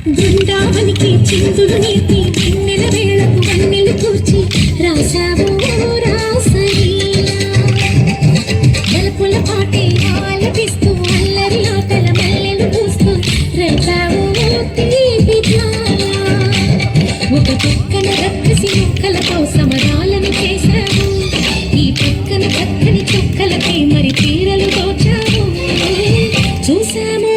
బృందావనికి చిందులు నేర్పి వెన్నెల వేళకు వన్నెలు కూర్చి రాసావు రాసలీలా బలపుల పాటే ఆలపిస్తూ అల్లరి ఆటల మల్లెలు పూస్తూ రేపావు తీపి ఒక పక్కన రక్కసి మొక్కలతో సమరాలను చేశావు ఈ పక్కన పక్కని చుక్కలకి మరి తీరలు దోచావు చూసాము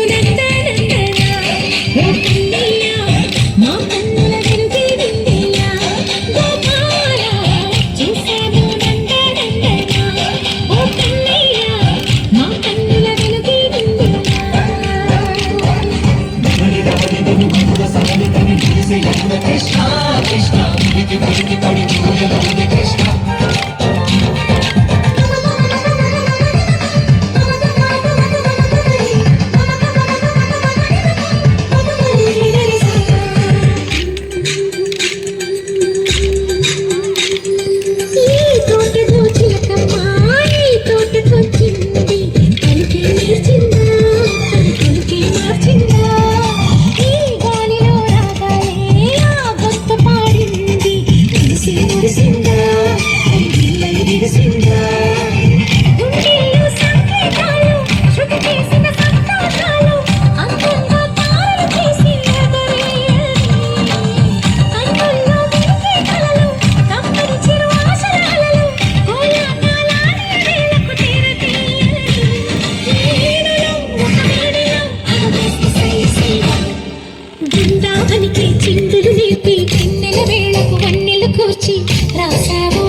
చిందులు నేర్పి వెన్నెల వేళకు వన్నెలు కూర్చి రాసావు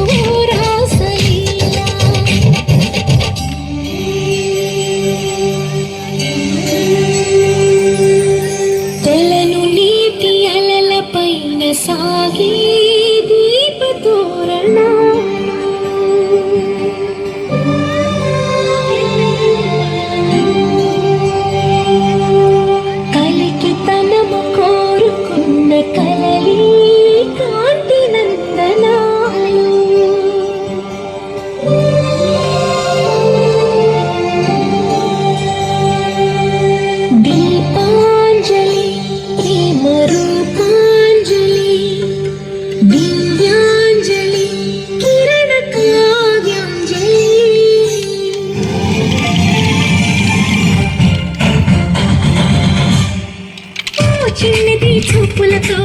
రాసలీలా కొలను నీటి అలల పైన సాగే దీపతోరణా చిన్నది చూపులతో